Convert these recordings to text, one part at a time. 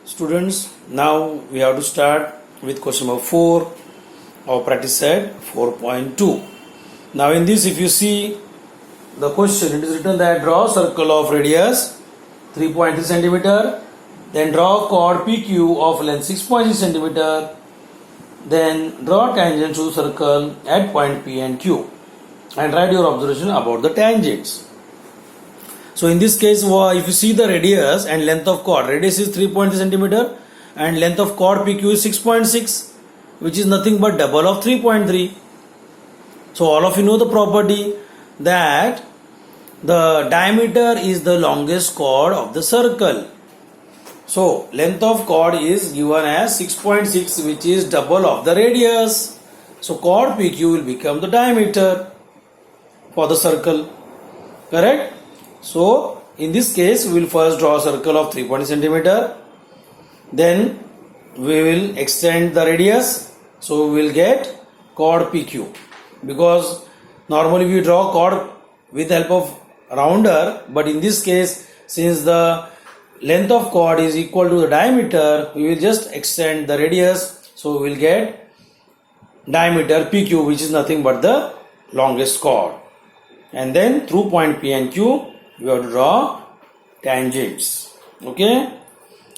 Students, now we have to start with question number 4 of practice set 4.2. Now in this, if you see the question, it is written that draw a circle of radius 3.3 centimeter, then draw a chord PQ of length 6.6 centimeter, then draw tangent to the circle at point P and Q and write your observation about the tangents. So in this case, if you see the radius and length of chord, radius is 3.3 centimeter and length of chord PQ is 6.6, which is nothing but double of 3.3. So all of you know the property that the diameter is the longest chord of the circle. So length of chord is given as 6.6, which is double of the radius. So chord PQ will become the diameter for the circle. Correct? So in this case, we will first draw a circle of 3.0 centimeter. Then we will extend the radius. So we will get chord PQ. Because normally we draw chord with the help of rounder. But in this case, since the length of chord is equal to the diameter, we will just extend the radius. So we will get diameter PQ, which is nothing but the longest chord. And then through point P and Q, we have to draw tangents. Okay.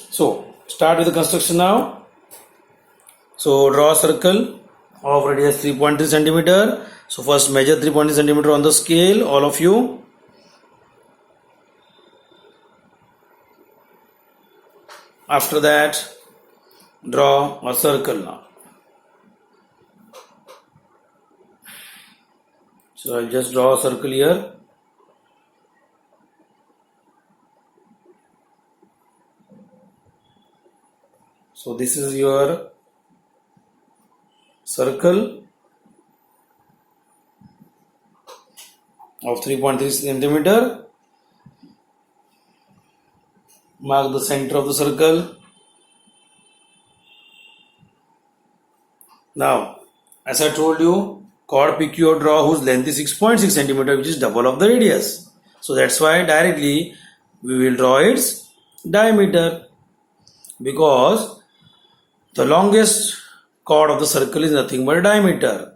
So start with the construction now. So draw a circle of radius 3.3 centimeter. So first measure 3.3 centimeter on the scale, all of you. After that, draw a circle now. So I'll just draw a circle here. So this is your circle of 3.3 centimeter. Mark the center of the circle. Now, as I told you, chord PQ draw whose length is 6.6 centimeter, which is double of the radius. So that's why directly we will draw its diameter, because the longest chord of the circle is nothing but diameter.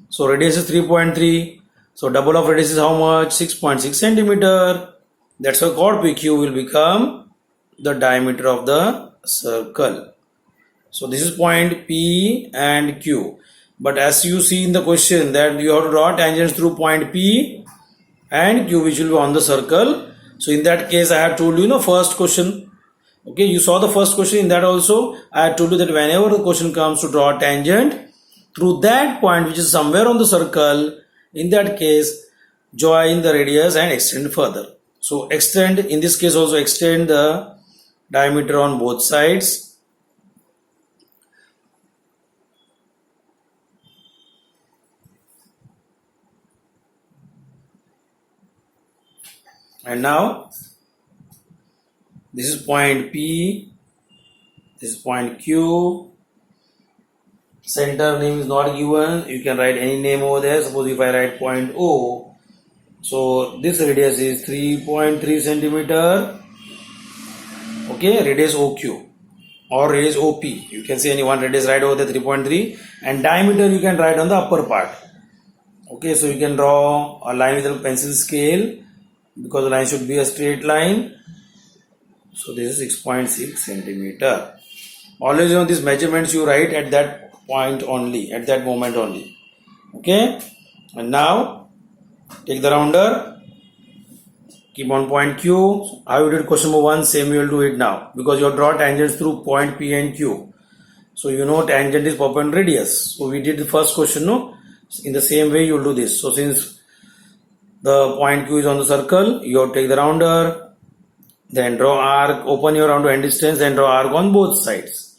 So radius is 3.3. So double of radius is how much? 6.6 centimeter. That's why chord PQ will become the diameter of the circle. So this is point P and Q. But as you see in the question that you have to draw tangents through point P and Q, which will be on the circle. So in that case, I have told you, first question. Okay, you saw the first question. In that also, I have told you that whenever the question comes to draw a tangent through that point which is somewhere on the circle, in that case, join the radius and extend further. So extend, in this case also extend the diameter on both sides. And now, this is point P, this is point Q, center name is not given, you can write any name over there. Suppose if I write point O, so this radius is 3.3 centimeter, okay, radius OQ or radius OP, you can see any one radius right over there 3.3, and diameter you can write on the upper part. Okay, so you can draw a line with a pencil scale, because the line should be a straight line. So this is 6.6 centimeter. Always these measurements you write at that point only, at that moment only. Okay. And now take the rounder. Keep on point Q. How you did question number 1, same you will do it now. Because you draw tangents through point P and Q. So you know tangent is perpendicular radius. So we did the first question, no? In the same way you will do this. So since the point Q is on the circle, you have to take the rounder. Then draw arc, open your rounder end distance, then draw arc on both sides.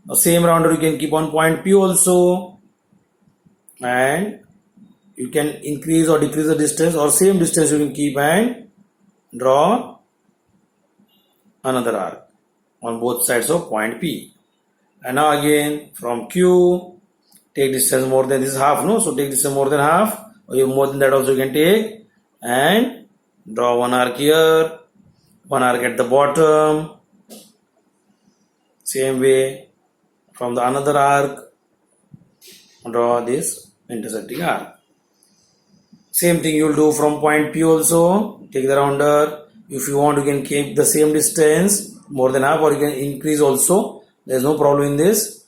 The same rounder you can keep on point P also, and you can increase or decrease the distance, or same distance you can keep and draw another arc on both sides of point P. And now again from Q, take distance more than this half, no? So take distance more than half, or more than that also you can take, and draw one arc here, one arc at the bottom, Same way from the another arc, draw this intersecting arc. Same thing you will do from point P also. Take the rounder. If you want, you can keep the same distance, more than half, or you can increase also. There is no problem in this.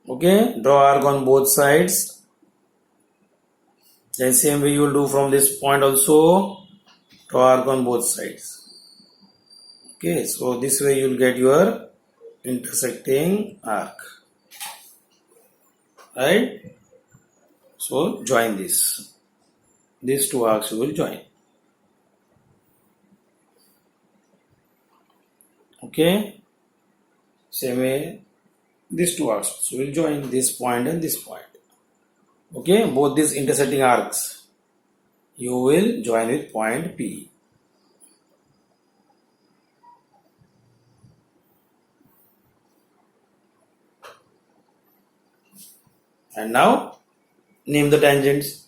Okay, draw arc on both sides. Then same way you will do from this point also. Draw arc on both sides. Okay, so this way you will get your intersecting arc. Right? So join this. These two arcs you will join. Okay, same way these two arcs. So we'll join this point and this point. Okay, both these intersecting arcs you will join with point P. And now name the tangents.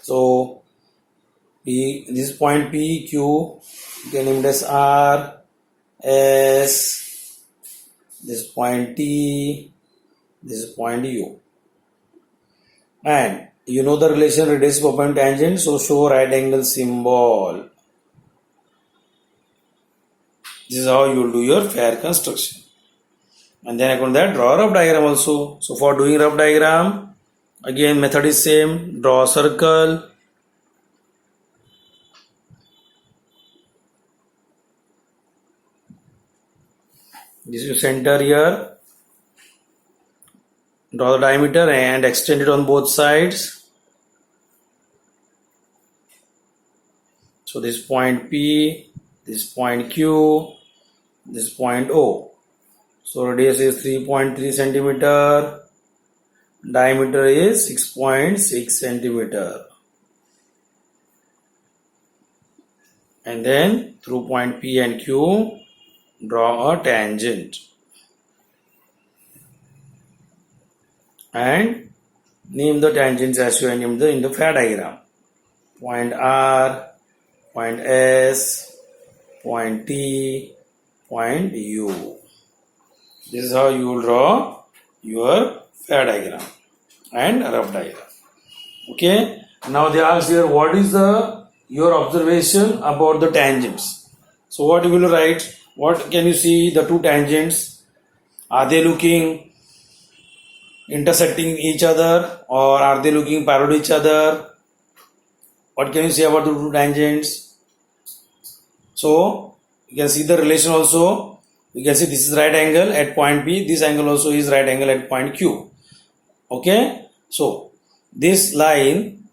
So P, this is point P, Q, you can name it as R, S, this is point T, this is point U. And you know the relation radius perpendicular tangent, so show right angle symbol. This is how you will do your fair construction. And then according to that, draw a rough diagram also. So for doing rough diagram, again method is same. Draw a circle. This is center here. Draw the diameter and extend it on both sides. So this point P, this point Q, this point O. So radius is 3.3 centimeter. Diameter is 6.6 centimeter. And then through point P and Q, draw a tangent. And name the tangents as you name in the fair diagram. Point R, point S, point T, point U. This is how you will draw your fair diagram and rough diagram. Okay. Now they ask here, what is your observation about the tangents? So what you will write? What can you see the two tangents? Are they looking intersecting each other, or are they looking parallel to each other? What can you say about the two tangents? So you can see the relation also. You can see this is right angle at point P. This angle also is right angle at point Q. Okay. So this line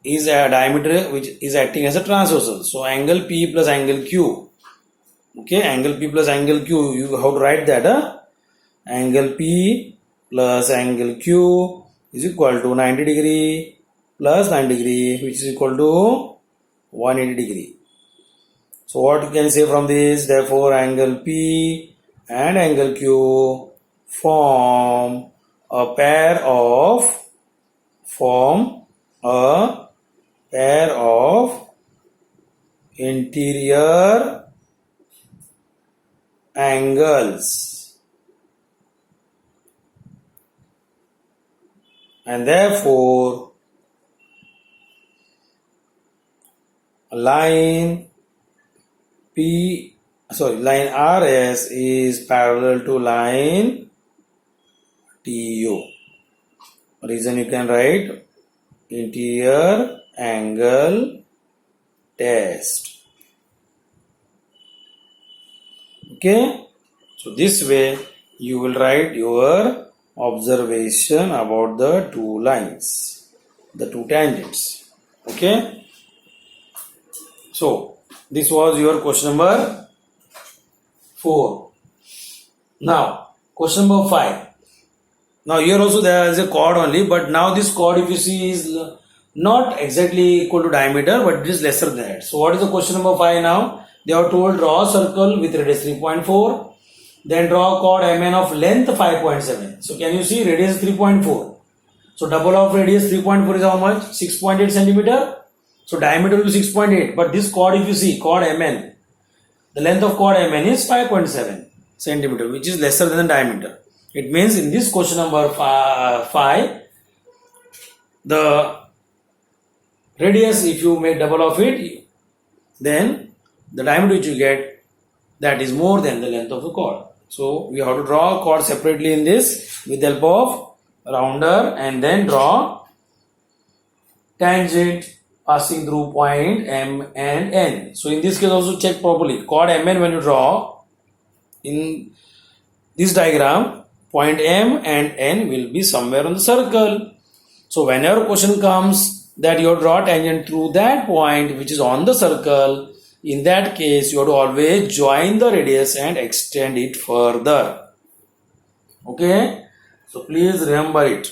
is a diameter which is acting as a transversal. So angle P plus angle Q. Okay. Angle P plus angle Q. You have to write that. Angle P plus angle Q is equal to 90 degree plus 90 degree, which is equal to 180 degree. So what you can say from this? Therefore, angle P and angle Q form a pair of interior angles, and therefore line RS is parallel to line TU. Reason you can write interior angle test. Okay. So this way you will write your observation about the two lines, the two tangents. Okay. So this was your question number 4. Now, question number 5. Now, here also there is a chord only, but now this chord, if you see, is not exactly equal to diameter, but it is lesser than that. So, what is the question number 5 now? They are told draw a circle with radius 3.4, then draw a chord MN of length 5.7. So, can you see radius 3.4? So, double of radius 3.4 is how much? 6.8 centimeter. So diameter will be 6.8, but this chord, if you see, chord MN, the length of chord MN is 5.7. centimeter, which is lesser than the diameter. It means in this question number 5, the radius, if you make double of it, then the diameter which you get, that is more than the length of the chord. So we have to draw a chord separately in this with the help of rounder, and then draw tangent passing through point M and N. So in this case also check properly. Chord MN, when you draw in this diagram, point M and N will be somewhere on the circle. So whenever question comes that you draw tangent through that point which is on the circle, in that case you have to always join the radius and extend it further. Okay, so please remember it.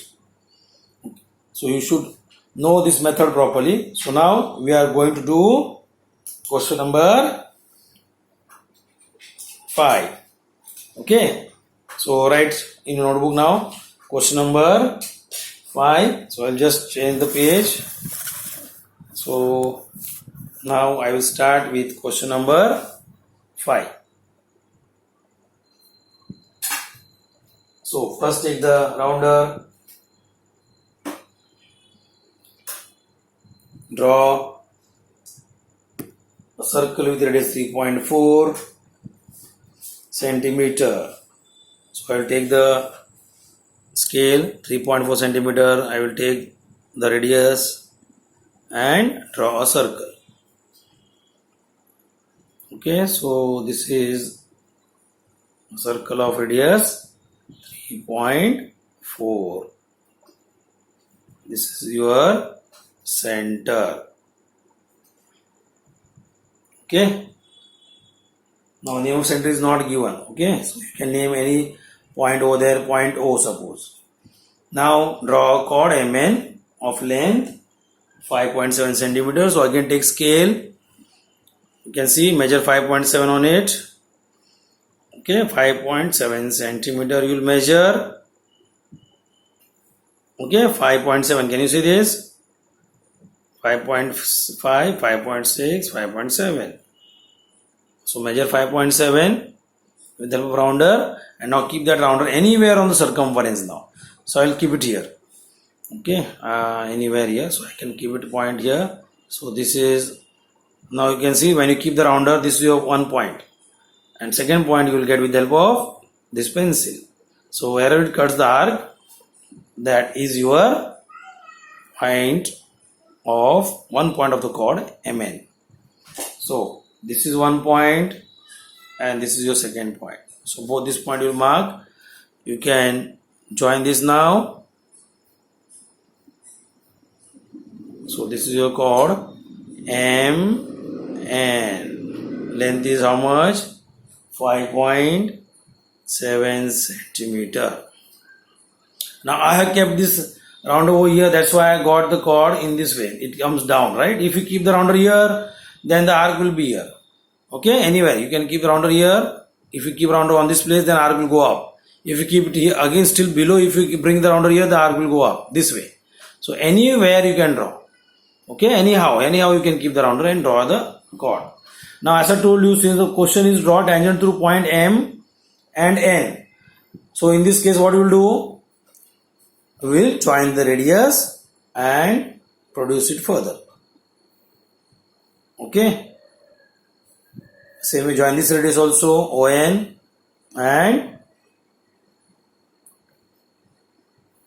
So you should know this method properly. So now we are going to do question number 5. Okay, so write in your notebook now question number 5. So I'll just change the page. So now I will start with question number 5. So first take the rounder, draw a circle with radius 3.4 centimeter. So I will take the scale 3.4 centimeter. I will take the radius and draw a circle. Okay, so this is a circle of radius 3.4. This is your center. Okay, now name of center is not given. Okay, so you can name any point over there, point O suppose. Now draw a chord MN of length 5.7 centimeters. So again take scale. You can see measure 5.7 on it. Okay, 5.7 centimeter you will measure. Okay, 5.7. Can you see this? 5.5, 5.6, 5.7. So measure 5.7 with the help of rounder, and now keep that rounder anywhere on the circumference now. So I will keep it here. Okay, anywhere here. So I can keep it point here. So this is, now you can see when you keep the rounder, this is your one point, and second point you will get with the help of this pencil. So wherever it cuts the arc, that is your point of one point of the chord MN. So this is one point and this is your second point. So both this point you will mark. You can join this now. So this is your chord MN. Length is how much? 5.7 centimeter. Now I have kept this rounder over here, that's why I got the chord in this way. It comes down, right? If you keep the rounder here, then the arc will be here. Okay, anywhere you can keep the rounder here. If you keep rounder on this place, then arc will go up. If you keep it here, again still below, if you bring the rounder here, the arc will go up this way. So anywhere you can draw. Okay, anyhow you can keep the rounder and draw the chord. Now as I told you, since the question is draw tangent through point M and N. So in this case what we will do? We will join the radius and produce it further. Okay. Same we join this radius also, ON, and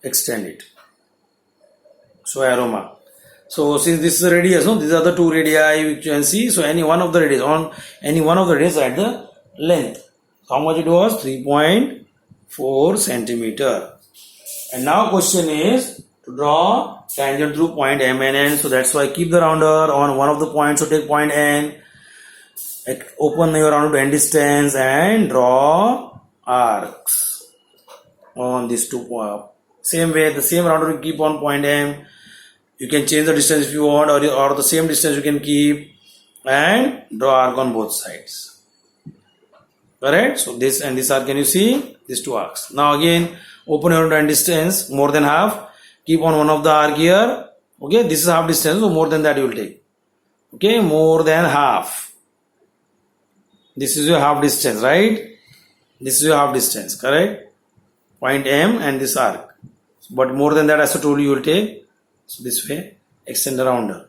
extend it. So arrow mark. So since this is a radius, no, these are the two radii you can see. So any one of the radius, on any one of the radius at the length. How much it was? 3.4 centimeter. And now question is to draw tangent through point M and N. So that's why keep the rounder on one of the points. So take point N, open your rounder to N distance and draw arcs on these two points. Same way, the same rounder you keep on point M. You can change the distance if you want, or the same distance you can keep, and draw arc on both sides. Correct? So this and this arc, can you see? These two arcs. Now again, open your N distance, more than half. Keep on one of the arc here. Okay, this is half distance, so more than that you will take. Okay, more than half. This is your half distance, right? This is your half distance, correct? Point M and this arc. But more than that, as I told you, you will take so this way, extend around her.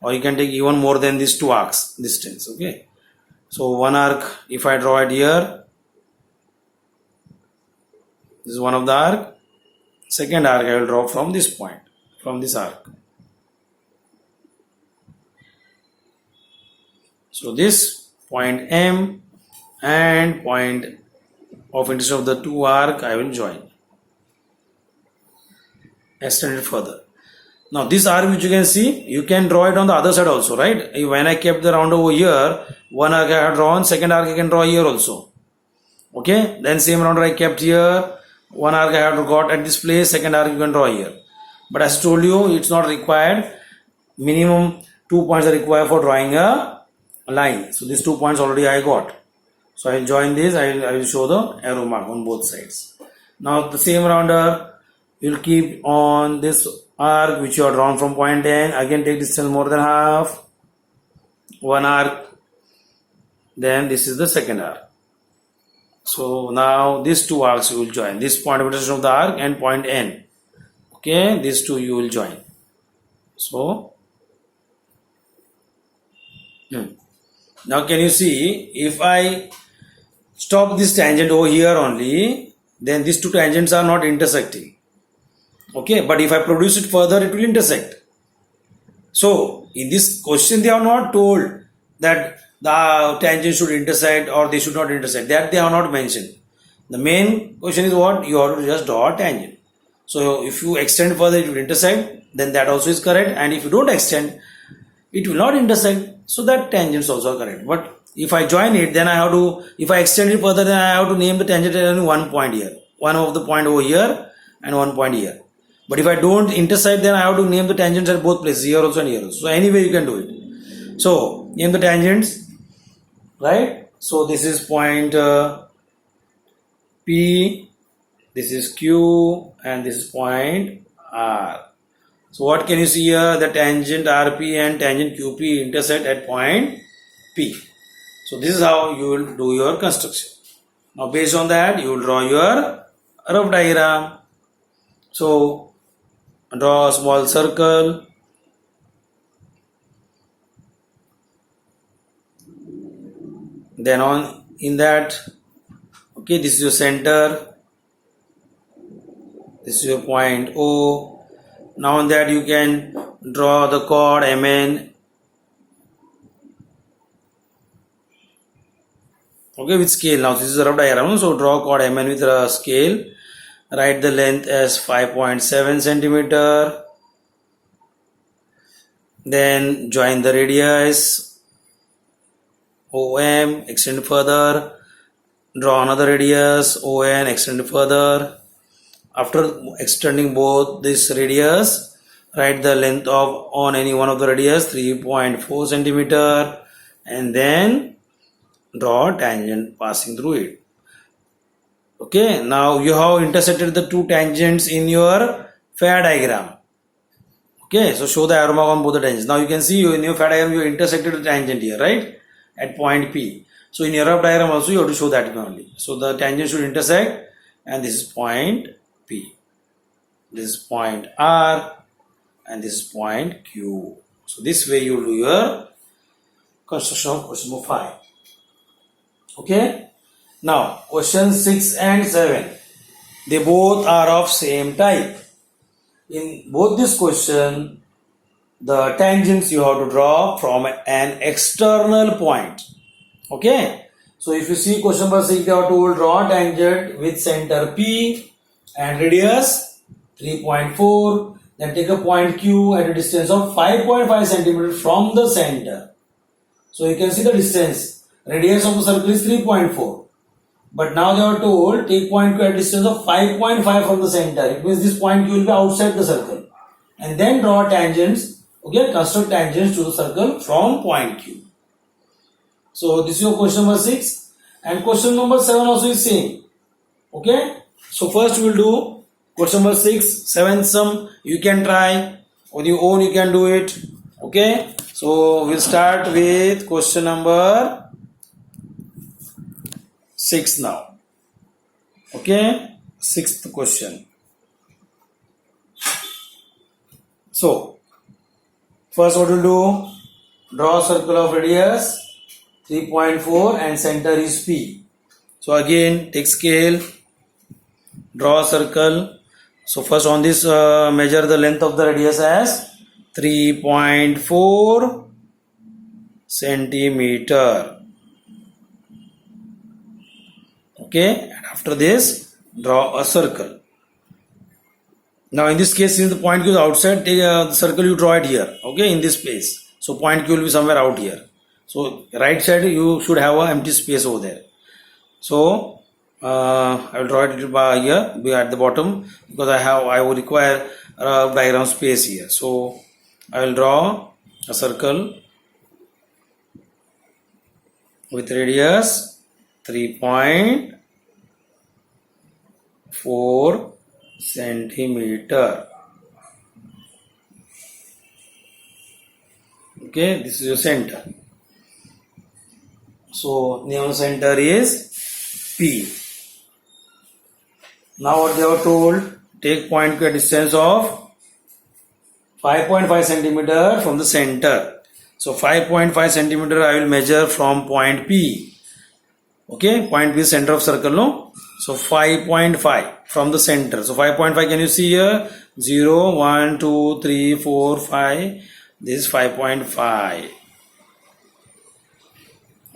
Or you can take even more than these two arcs distance, okay? So one arc, if I draw it here, this is one of the arc. Second arc I will draw from this point, from this arc. So this point M and point of intersection of the two arc I will join. Extend it further. Now this arc which you can see, you can draw it on the other side also, right? When I kept the round over here, one arc I have drawn, second arc I can draw here also. Okay, then same round I kept here, one arc I have got at this place, second arc you can draw here. But as I told you, it's not required. Minimum 2 points are required for drawing a line. So these 2 points already I got. So I will join this, I will show the arrow mark on both sides. Now the same rounder, you will keep on this arc which you are drawn from point N, again take distance more than half, one arc, then this is the second arc. So now these two arcs you will join, this point of intersection of the arc and point N, okay, these two you will join. So now can you see, if I stop this tangent over here only, then these two tangents are not intersecting. Okay, but if I produce it further, it will intersect. So in this question, they are not told that the tangent should intersect or they should not intersect. That they are not mentioned. The main question is what? You have to just draw a tangent. So if you extend further, it will intersect. Then that also is correct. And if you don't extend, it will not intersect. So that tangents also are correct. But if I join it, then I have to, if I extend it further, then I have to name the tangent at only one point here. One of the point over here and one point here. But if I don't intersect, then I have to name the tangents at both places, here also and here also. So anyway you can do it. So name the tangents, right? So this is point P, this is Q, and this is point R. So what can you see here? The tangent RP and tangent QP intersect at point P. So this is how you will do your construction. Now based on that, you will draw your rough diagram. So draw a small circle. Then on in that, okay, this is your center. This is your point O. Now in that you can draw the chord MN. Okay, with scale. Now this is a rough diagram. So draw chord MN with a scale. Write the length as 5.7 centimeter. Then join the radius OM, extend further. Draw another radius ON, extend further. After extending both this radius, write the length of on any one of the radius 3.4 centimeter, and then draw a tangent passing through it. Okay, now you have intersected the two tangents in your fair diagram. Okay, so show the arrow mark on both the tangents. Now you can see in your fair diagram you intersected the tangent here, right? At point P. So in your rough diagram also you have to show that only. So the tangent should intersect, and this is point P. This is point R, and this is point Q. So this way you will do your construction of question number 5. Okay. Now, questions 6 and 7, they both are of same type. In both this question, the tangents you have to draw from an external point. Okay. So, if you see question number 6, they are told draw a tangent with center P and radius 3.4. Then take a point Q at a distance of 5.5 centimeter from the center. So, you can see the distance. Radius of the circle is 3.4. But now they are told take point Q at a distance of 5.5 from the center. It means this point Q will be outside the circle. And then draw tangents. Okay, construct tangents to the circle from point Q. So this is your question number 6. And question number 7 also is same. Okay. So first we will do question number 6, 7 sum. You can try on your own, you can do it. Okay. So we'll start with question number 6 now. Okay, sixth question. So, first what we'll do, draw a circle of radius 3.4 and center is P. So again, take scale, draw a circle. So first on this, measure the length of the radius as 3.4 centimeter. Okay, and after this, draw a circle. Now in this case, since the point Q is outside, take the circle you draw it here. Okay, in this space. So point Q will be somewhere out here. So right side you should have an empty space over there. So I will draw it by here, be at the bottom, because I will require a diagram space here. So I will draw a circle with radius 3.4 centimeter. Okay, this is your center. So name of center is P. Now what they were told, take point Q at distance of 5.5 centimeter from the center. So 5.5 centimeter I will measure from point P. Okay, point P is center of circle, no? So 5.5 from the center. So 5.5, can you see here? 0, 1, 2, 3, 4, 5. This is 5.5.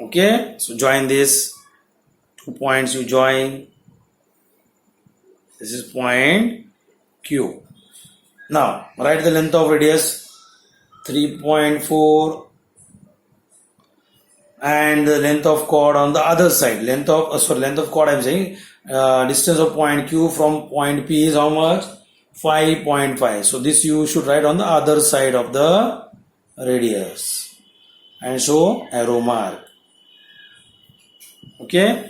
Okay, so join this. 2 points you join. This is point Q. Now write the length of radius 3.4 and the length of chord on the other side. Length of chord I am saying, distance of point Q from point P is how much? 5.5. So this you should write on the other side of the radius and show arrow mark. Okay.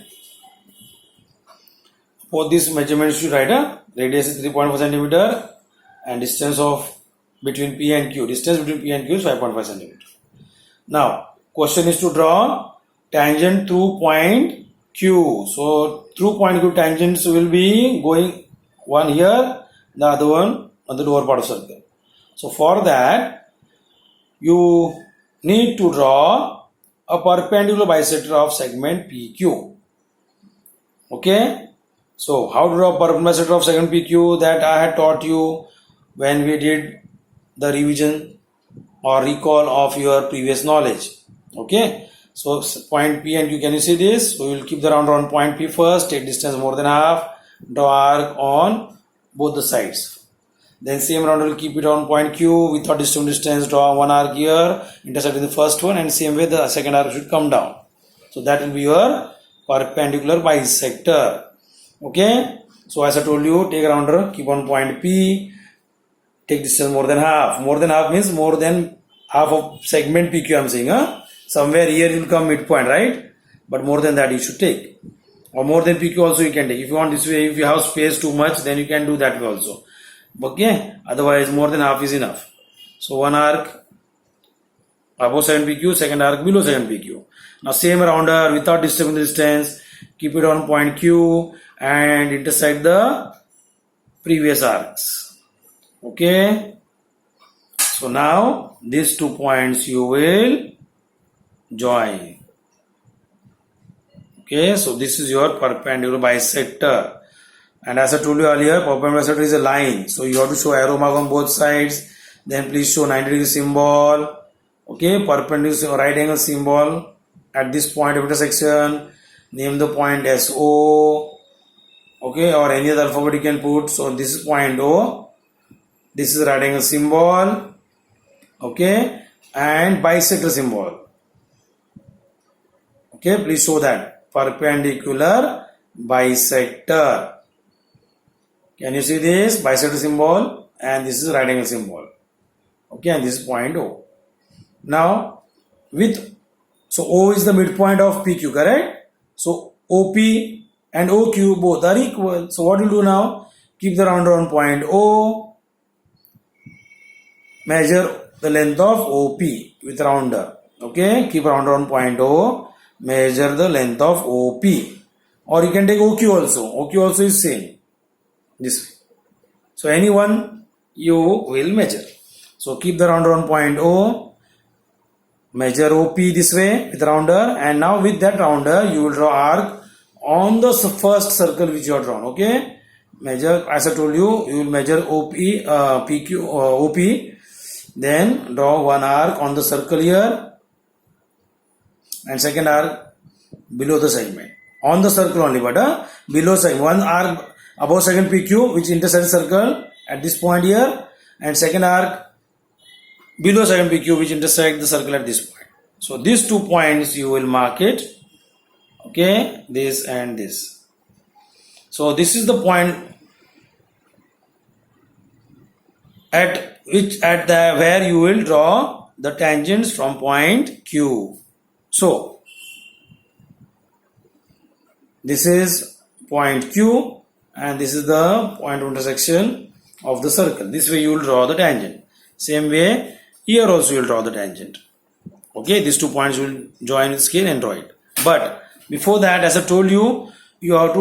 For this measurement you should write radius is 3.4 centimeter and distance of between P and Q. Distance between P and Q is 5.5 centimeter. Now question is to draw tangent through point Q. So through point Q tangents will be going one here, the other one on the lower part of circle. So for that you need to draw a perpendicular bisector of segment PQ. Okay. So how to draw a perpendicular bisector of segment PQ, that I had taught you when we did the revision or recall of your previous knowledge. Okay. So point P and Q, can you see this? So we will keep the round around point P first, take distance more than half, draw arc on both the sides. Then same round will keep it on point Q without distance, draw one arc here, intersect in the first one, and same way the second arc should come down. So that will be your perpendicular bisector. Okay. So as I told you, take a rounder, keep on point P, take distance more than half. More than half means more than half of segment PQ I am saying. Somewhere here you will come midpoint, right? But more than that you should take. Or more than PQ also you can take. If you want this way, if you have space too much, then you can do that way also. Okay. Otherwise more than half is enough. So one arc above 7 PQ, second arc below 7 PQ. Now same rounder without disturbing the distance, keep it on point Q and intersect the previous arcs. Okay. So now these 2 points you will join. Okay, so this is your perpendicular bisector. And as I told you earlier, perpendicular bisector is a line. So you have to show arrow mark on both sides. Then please show 90 degree symbol. Okay, perpendicular right angle symbol at this point of intersection. Name the point as O. Okay, or any other alphabet you can put. So this is point O. This is right angle symbol. Okay, and bisector symbol. Okay, please show that perpendicular bisector. Can you see this bisector symbol? And this is right angle symbol. Okay, and this is point O. Now so O is the midpoint of PQ, correct? So OP and OQ both are equal. So what we'll do now? Keep the rounder on point O. Measure the length of OP with rounder. Okay, keep rounder on point O. Measure the length of OP. or you can take OQ also. OQ also is same, this way. So any one you will measure. So keep the rounder on point O, measure OP this way with rounder, and now with that rounder you will draw arc on the first circle which you have drawn. Okay, measure, as I told you, you will measure OP, PQ, OP, then draw one arc on the circle here and second arc below the segment, on the circle only, but below segment, one arc above second PQ which intersects circle at this point here, and second arc below second PQ which intersect the circle at this point. So these 2 points you will mark it. Okay, this and this. So this is the point at where you will draw the tangents from point Q. So this is point Q and this is the point of intersection of the circle. This way you will draw the tangent. Same way here also you will draw the tangent. Okay, these 2 points will join with scale and draw it. But before that, as I told you, you got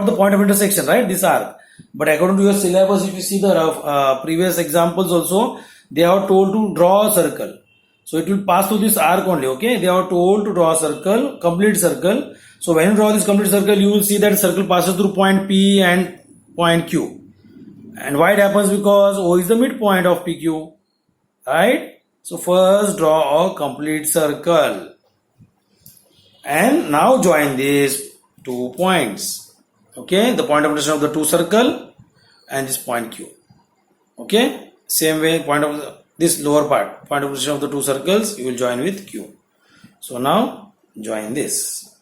the point of intersection, right? This arc. But according to your syllabus, if you see the previous examples also, they are told to draw a circle. So it will pass through this arc only. Okay, they are told to draw a circle, complete circle. So when you draw this complete circle, you will see that circle passes through point P and point Q. And why it happens? Because O is the midpoint of PQ, right? So first draw a complete circle and now join these 2 points. Okay, the point of intersection of the 2 circle and this point Q. Okay, same way point of this lower part, point of intersection of the 2 circles, you will join with Q. So now join this,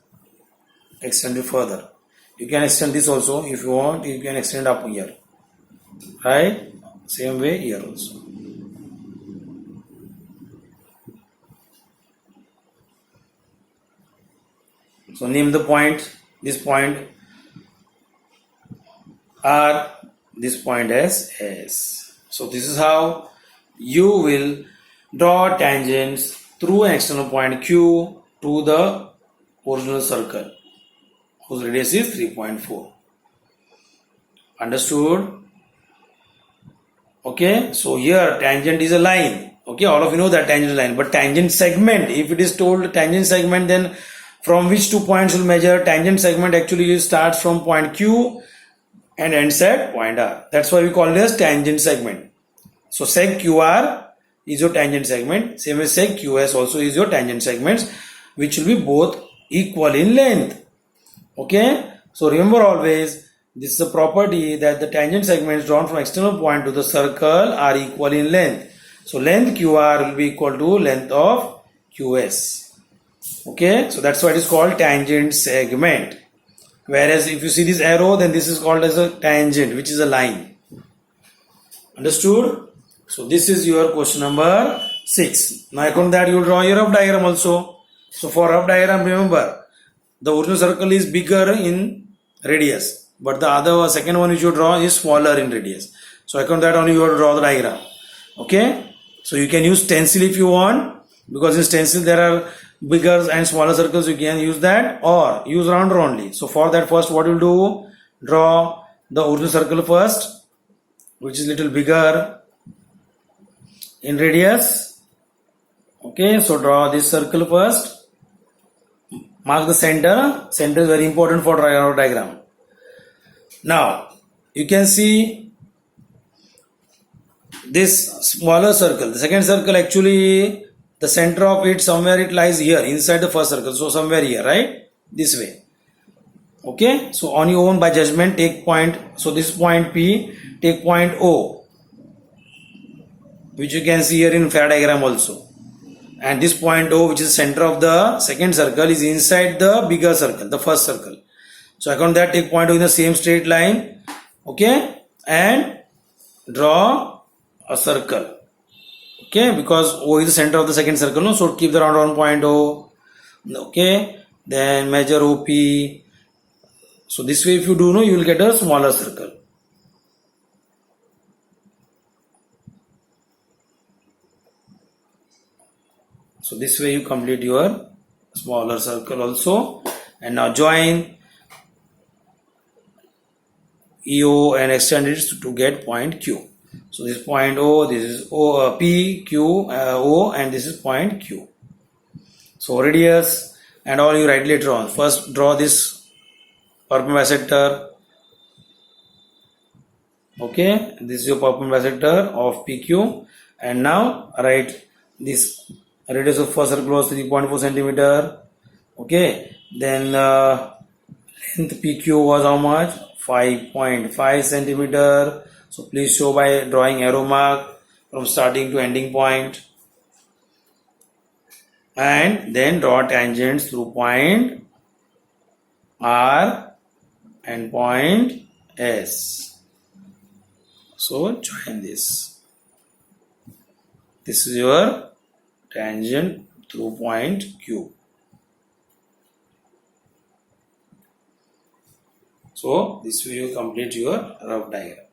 extend it further. You can extend this also if you want. You can extend up here, right? Same way here also. So name the point, this point R, this point as S. So this is how you will draw tangents through an external point Q to the original circle whose radius is 3.4. Understood? Okay, so here tangent is a line. Okay, all of you know that tangent is a line, but tangent segment, if it is told tangent segment, then from which 2 points will measure? Tangent segment actually starts from point Q and ends at point R. That's why we call it as tangent segment. So seg QR is your tangent segment. Same as seg QS also is your tangent segments, which will be both equal in length. Okay. So remember always, this is a property that the tangent segments drawn from external point to the circle are equal in length. So length QR will be equal to length of QS. Okay, so that's why it is called tangent segment. Whereas if you see this arrow, then this is called as a tangent, which is a line. Understood? So this is your question number 6. Now according to that, you will draw your rough diagram also. So for rough diagram, remember, the original circle is bigger in radius, but the second one which you draw is smaller in radius. So according to that only you have to draw the diagram. Okay, so you can use stencil if you want, because in stencil there are bigger and smaller circles. You can use that or use rounder only. So for that, first what you do, draw the original circle first, which is little bigger in radius. Okay, so draw this circle first, mark the center. Center is very important for our diagram. Now you can see this smaller circle, the second circle, actually the center of it, somewhere it lies here inside the first circle. So somewhere here, right? This way. Okay. So on your own by judgment, take point. So this point P, take point O, which you can see here in fair diagram also. And this point O, which is center of the second circle, is inside the bigger circle, the first circle. So according to that, take point O in the same straight line. Okay. And draw a circle. Okay, because O is the center of the second circle, no? So keep the round on point O. Okay, then measure OP. So this way, if you do, no, you will get a smaller circle. So this way you complete your smaller circle also. and now join EO and extend it to get point Q. So this is point O, this is P, Q, O, and this is point Q. So radius and all you write later on. First draw this perpendicular bisector. Okay, this is your perpendicular bisector of PQ, and now write this radius of first circle was 3.4 centimeter. Okay, then length PQ was how much? 5.5 centimeter. So please show by drawing arrow mark from starting to ending point, and then draw tangents through point R and point S. So join this. This is your tangent through point Q. So this will you complete your rough diagram.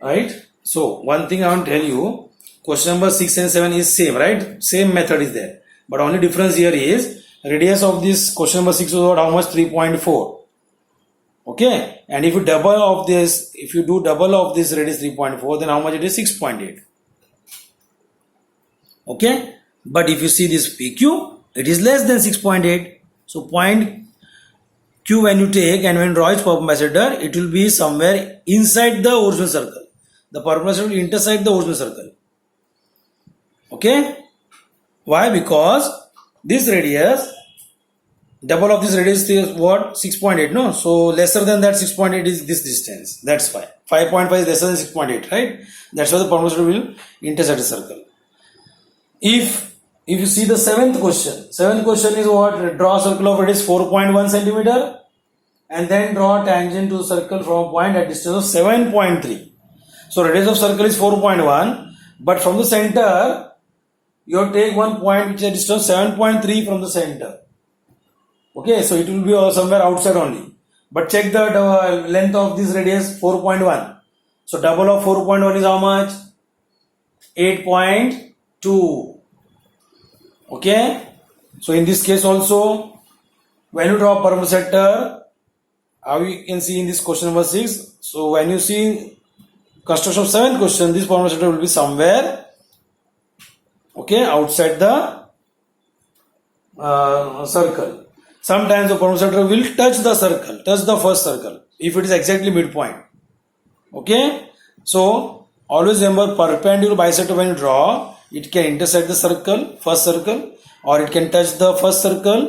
Right? So one thing I want to tell you, question number 6 and 7 is same, right? Same method is there. But only difference here is radius of this question number 6 was how much? 3.4. Okay? And if you double of this, if you do double of this radius 3.4, then how much it is? 6.8. Okay? But if you see this PQ, it is less than 6.8. So point Q when you take and when you draw its perpendicular, it will be somewhere inside the original circle. The perpendicular will intersect the original circle. Okay? Why? Because this radius, double of this radius is what? 6.8, no? So lesser than that 6.8 is this distance. That's why. 5.5 is lesser than 6.8, right? That's why the perpendicular will intersect the circle. If you see the seventh question is what? Draw a circle of radius 4.1 centimeter and then draw a tangent to the circle from a point at distance of 7.3. So radius of circle is 4.1, but from the center you take one point which is a distance 7.3 from the center. Okay, so it will be somewhere outside only. But check the length of this radius 4.1. So double of 4.1 is how much? 8.2. Okay, so in this case also, when you draw a perpendicular sector, how you can see in this question number 6. So when you see construction of 7th question, this perpendicular sector will be somewhere, okay, outside the circle. Sometimes the perpendicular sector will touch the circle, touch the first circle, if it is exactly midpoint. Okay, so always remember perpendicular bisector when you draw, it can intersect the circle, first circle, or it can touch the first circle